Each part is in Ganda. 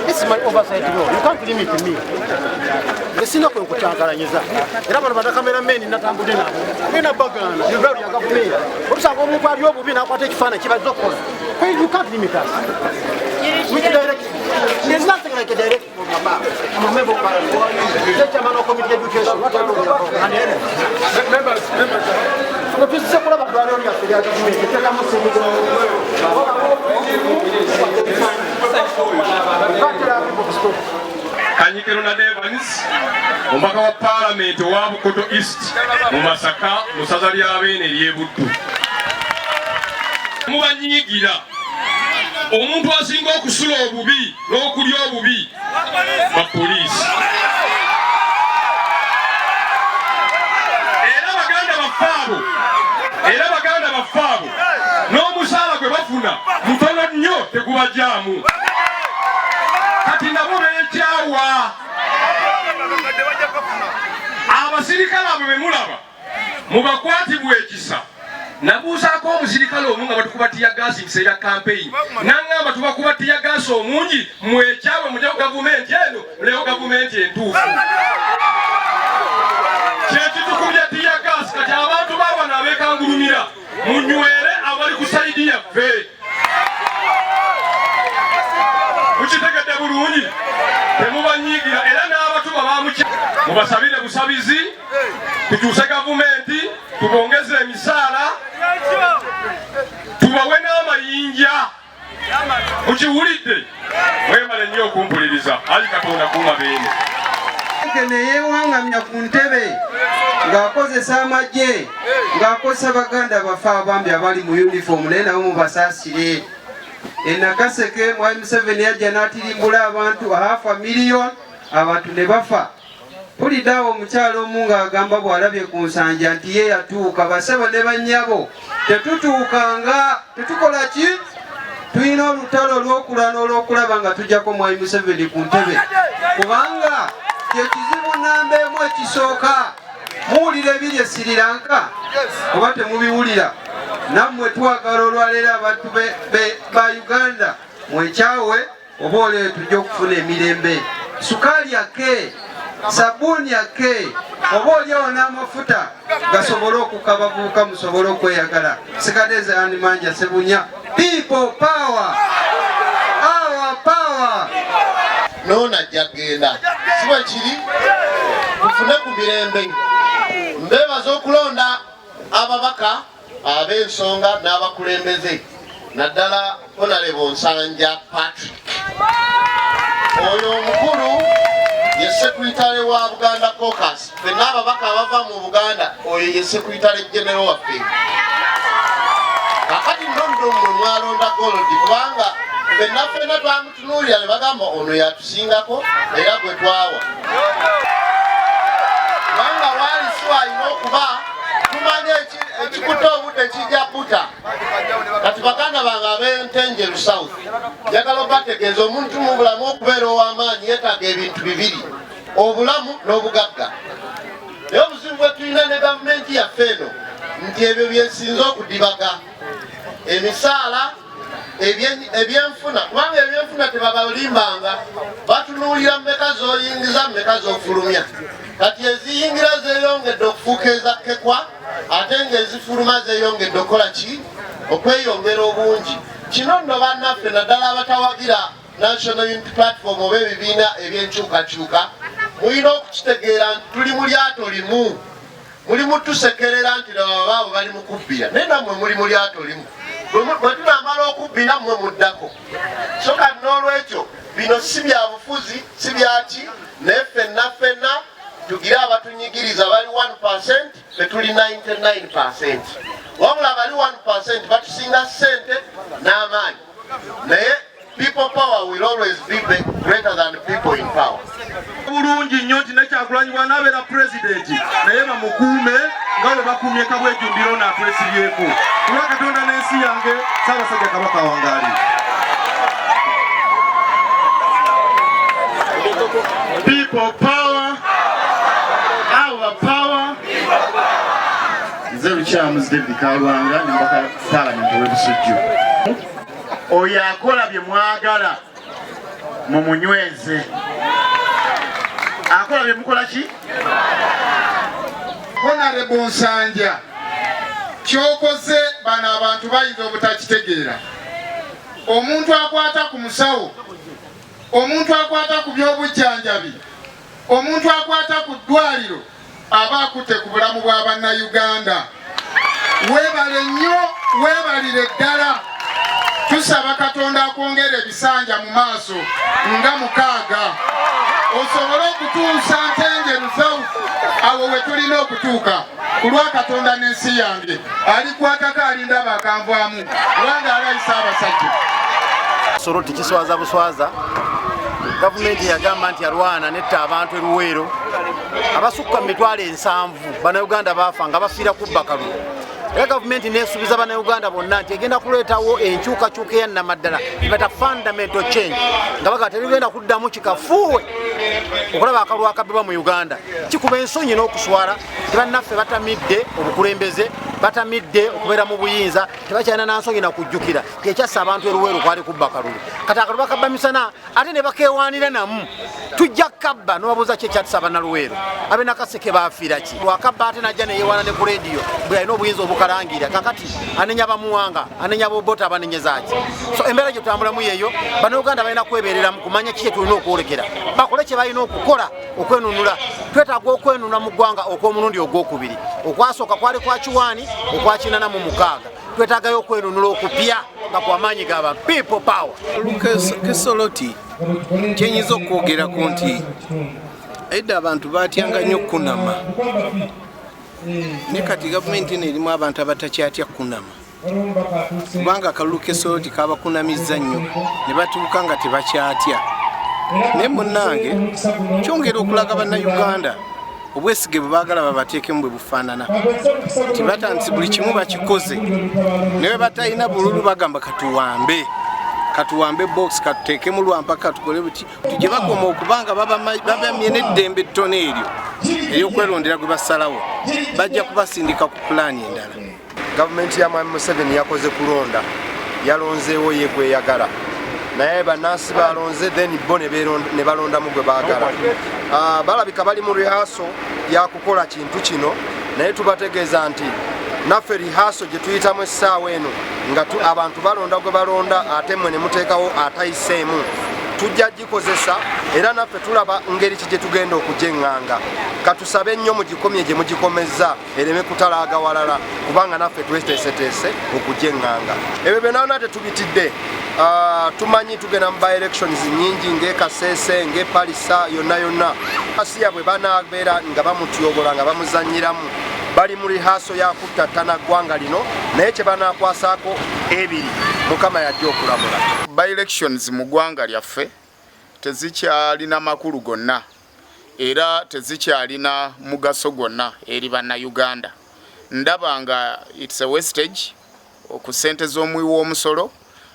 This is my oversight role. You can't limit me. Sina kukutangalanyiza era bano batakameramen natambudde nabo bena bagana yebali yakavumira obusanga omuntu ali obubi nakwata ekifaananyi kibaza okukola. You can't limit us. We can direct. There's nothing like a direct from above. I'm a member of parliament. The chairman of committee education. What are you talking about? And members. So this is a problem of the Kanyikero na Devans, omubaka wa Parliament wa Bukoto East, mu Masaka, mu ssaza lya Beene ery'e Buddu. Mubanyiigira omuntu asinga okusula obubi n'okulya obubi ba poliisi. Era baganda baffaabo n'omusaala gwe bafuna mutono nnyo tegubajjaamu. Kati nabo beekyawa. Abasirikale abo be mulaba mubakwatibwa ekisa. Nabuusaako omusirikale omu nga batukuba tiyagaasi kiseera kampeyini. N'aŋŋamba tubakuba tiyagaasi omungi mwekyawe mulyewo gavumenti eno mulyewo gavumenti entuufu. Kyekitukubya tiyagaasi kati abantu baabano abeekangulumira munywere abali ku sayidi yaffe. Mukitegedde bulungi temubanyiigira era n'abatuba bamuki mubasabire busabizi tukyuse gavumenti tubongeze emisaala tubawe n'amayinja. Mukiwulidde mwebale nnyo okumpuliriza ali Katonda kuuma Beene. Neyewangamya ku ntebe ng'akozesa amagye ng'akozesa baganda bafe abambi abali mu uniform naye nabo mubasaasire. Nakaseke Mwami Museveni yajja n'atirimbula abantu 500,000 abantu ne bafa. Pulidde awo omukyalo omu ng'agamba bw'alabye ku nsanja nti ye yatuuka basebo ne bannyabo tetutuukanga tetukola ki tulina olutalo olw'okulwana olw'okulaba nga tujjako Mwami Museveni ku ntebe kubanga kyekizibu namba emu ekisooka. Muwulira ebiri e Sri Lanka oba temubiwulira? Nammwe twagala olwaleero abantu ba Uganda mwekyawe oba oleo tujja okufuna emirembe. Sukaali yake sabuni yake oba oliawo n'amafuta gasobole okukaba abavubuka musobole okweyagala. Sekadeze Animanja Sebunya. People power. Our power. Nona jagenda siba kiri tufune ku mirembe. Mbebaza okulonda ababaka ab'ensonga n'abakulembeze naddala Honorable Nsanja Patrick. Oyo omukulu ye Secretary wa Buganda Caucus. Fenna ababaka abava mu Buganda oyo ye Secretary General waffe. Kakati ndondo mwe mwalonda Golodi kubanga fenna twamutunuulira ne bagamba ono yatusingako era gwe twawa. Kubanga waali siwa alina okuba tumanye ekikuta obudde kijja buta. Kati baganda bange ab'Entenjeru South njagala obategeeza omuntu mu bulamu okubeera ow'amaanyi yeetaaga ebintu bibiri: obulamu n'obugagga. Naye obuzibu bwe tulina ne gavumenti yaffe eno nti ebyo byensinze okudibaga emisaala ebyenfuna kubanga ebyenfuna tebabalimbanga batunuulira mmeka z'oyingiza mmeka z'ofulumya. Kati eziyingira zeeyongedde okufuuka ezakkekwa ate ng'ezifuluma zeeyongedde okukola ki okweyongera obungi. Kino nno bannaffe naddala abatawagira National Unity Platform oba ebibiina ebyenkyukakyuka mulina okukitegeera nti tuli mu lyato limu. Mulimu tusekerera nti abaabo bali mu kubbira naye nammwe muli mu lyato limu. Bwe tunamala okubbira mmwe muddako. So kati n'olwekyo bino si bya bufuzi si byaki naye ffenna tugire abatunyigiriza bali 1% betuli 99%. Wabula bali 1% batusinga ssente n'amaanyi naye people power will always be greater than people in power. Bulungi nnyo nti Kyagulanyi n'abeera president naye bamukuume nga bwe bakuumye Kabwejumbiro n'atwesibyeko. Kulwa Katonda n'ensi yange Ssaabasajja Kabaka wangaali. People power, our power. Nze Lukyamuzi David Kalwanga nimbaka Parliament w'Ebusujju. Oyo akola bye mwagala mumunyweze. Akola bye mukola ki? Honorable Nsanja, kyokoze bano abantu bayinza obutakitegeera. Omuntu akwata ku musawo, omuntu akwata ku by'obujjanjabi, omuntu akwata ku ddwaliro aba akutte ku bulamu bwa bannayuganda. Weebale nnyo, weebalire ddala. Tusaba Katonda akwongera ebisanja mu maaso nga 6 osobole okutuusa Ntenjeru South awo we tulina okutuuka. Kulwa Katonda n'ensi yange alikwatako alinda bakanvaamu wanga alayisa abasajja. Solo tikiswaza buswaza gavumenti yagamba nti alwana netta abantu eruweero abasukka 7,000 bannayuganda baafa nga bafiira ku Bakalu. Era gavumenti nesuubiza bannayuganda bonna nti egenda kuleetawo enkyukakyuka eya nnamaddala bata fundamental change nga baga terigenda kuddamu kikafuuwe okulaba akalulu akabbibwa mu Uganda. Kikuba ensonyi n'okuswala tebannaffe batamidde obukulembeze, batamidde okubeera mu buyinza, tebakyalina nansonyi nakujjukira tekyassa abantu eruweero kwali kubba akalulu. Kati akalulu bakabba misana ate ne bakeewaanira namu tujja kabba n'obabuuza ki ekyatisa bannaluweero abe Nakaseke baafiira ki lwakabba ate najja neyeewaana ne ku rediyo bwe alina obuyinza obukalangira kakati anenya bamuwanga anenya bobota abanenyezaaki. So embeera gye tutambulamu yeeyo bannayuganda balina kwebeereramu kumanya ki kye tulina okwolekera bakole kye balina okukola okwenunula. Twetaaga okwenunula mu ggwanga okw'omulundi ogwokubiri. Okwasooka kwali kwa Kiwaani, okwa 46. Twetaagayo okwenunula okupya nga kw'amaanyi gaba people power. Kisoloti kyenyinza okwogerako nti edda abantu baatyanga nnyo kunama ne kati gavumenti n'erimu abantu abatakyatya kunama kubanga akalulu Kisoloti kabakunamizza nnyo ne batuuka nga tebakyatya. Naye munnange kyongera okulaga bannayuganda obwesige bwe baagala babateekemu bwe bufaanana nti batandise buli kimu bakikoze naye batalina bululu bagamba katuwambe box katuteekemu lwampa katukole buti tujye bakoma okubanga babamye n'eddembe ettono eryo ery'okwerondera gwe basalawo bajja kubasindika ku pulaani endala. Gavumenti ya Mwami Museveni yakoze kulonda yalonzeewo ye gweyagala naye bannansi balonze then bo ne balondamu gwe baagala. Balabika bali mu rihaso yakukola kintu kino naye tubategeeza nti naffe rihaso gye tuyitamu essaawa eno nga abantu balonda gwe balonda ate mmwe ne muteekawo atayiseemu tujja gikozesa era naffe tulaba ngeri ki gye tugenda okugyeŋŋanga. Katusabe nnyo mugikomye gye mugikomezza ereme kutalaaga walala kubanga naffe tweteeseteese okugyeŋŋanga. Ebyo byonna tetubitidde. Tumanyi tugenda mu by-elections nnyingi ng'Ekasese ng'Epalisa yonna asiya bwe banaabeera nga bamutyobola nga bamuzannyiramu bali mu rihaso yakuttattana ggwanga lino naye kye banakwasaako ebiri Mukama yajja okulamula. By-elections mu ggwanga lyaffe tezikyalina makulu gonna era tezikyalina mugaso gwonna eri bannayuganda. Ndaba nga it's a wastage ku ssente z'omuwi w'omusolo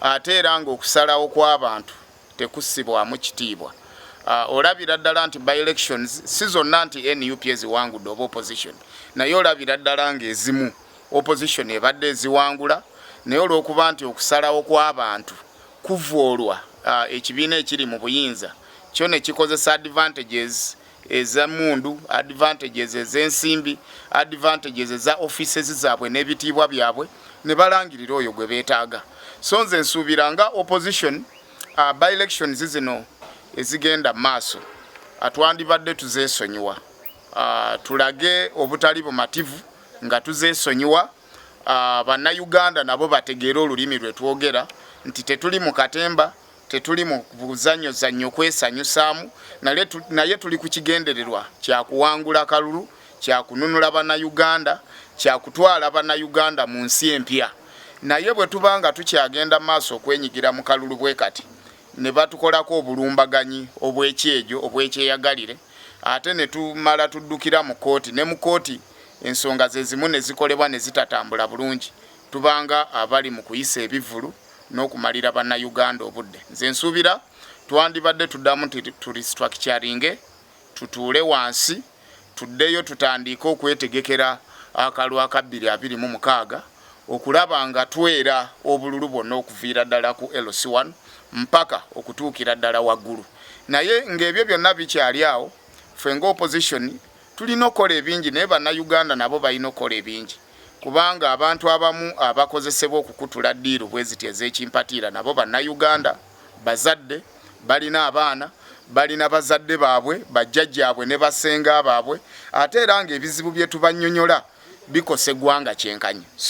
ate era ng'okusalawo kw'abantu tekussibwamu kitiibwa. Olabira ddala nti by-elections si zonna nti NUP eziwangudde oba opposition naye olabira ddala ng'ezimu opposition ebadde eziwangula naye olw'okuba nti okusalawo kw'abantu kuvoolwa ekibiina ekiri mu buyinza kyo ne kikozesa advantages ez'emmundu, advantages ez'ensimbi, advantages eza offices zaabwe n'ebitiibwa byabwe ne balangirira oyo gwe beetaaga. So nze nsuubira nga opposition by-elections zino ezigenda maaso atwandibadde tuzeesonyiwa tulage obutali bumativu nga tuzeesonyiwa bannayuganda nabo bategeera olulimi lwe twogera nti tetuli mu katemba tetuli mu buzannyozannyo kwesanyusaamu naye tuli ku kigendererwa kyakuwangula kalulu kyakununula bannayuganda kyakutwala bannayuganda mu nsi empya. Naye bwe tubanga tukyagenda maaso okwenyigira mu kalulu bwe kati ne batukolako obulumbaganyi obwekyejo obwekyeyagalire ate ne tumala tuddukira mu kooti ne mu kooti ensonga ze zimu ne zikolebwa ne zitatambula bulungi tubanga abali mu kuyisa ebivulu n'okumalira bannayuganda obudde nze nsuubira twandibadde tuddamu turestructuringe tutuule wansi tuddeyo tutandike okwetegekera akalwa aka 2026 okulaba nga twera obululu bwonna okuviira ddala ku LC1 mpaka okutuukira ddala waggulu naye ng'ebyo byonna bikyali awo ffe ng'opposition tulina okukola ebingi naye bannayuganda nabo balina okukola ebingi kubanga abantu abamu abakozesebwa okukutula ddiiru bwe ziti ez'ekimpatiira nabo bannayuganda bazadde balina abaana balina bazadde baabwe bajjajjaabwe ne basenga baabwe ate era ng'ebizibu bye tubannyonnyola bikosa eggwanga kyenkanyi.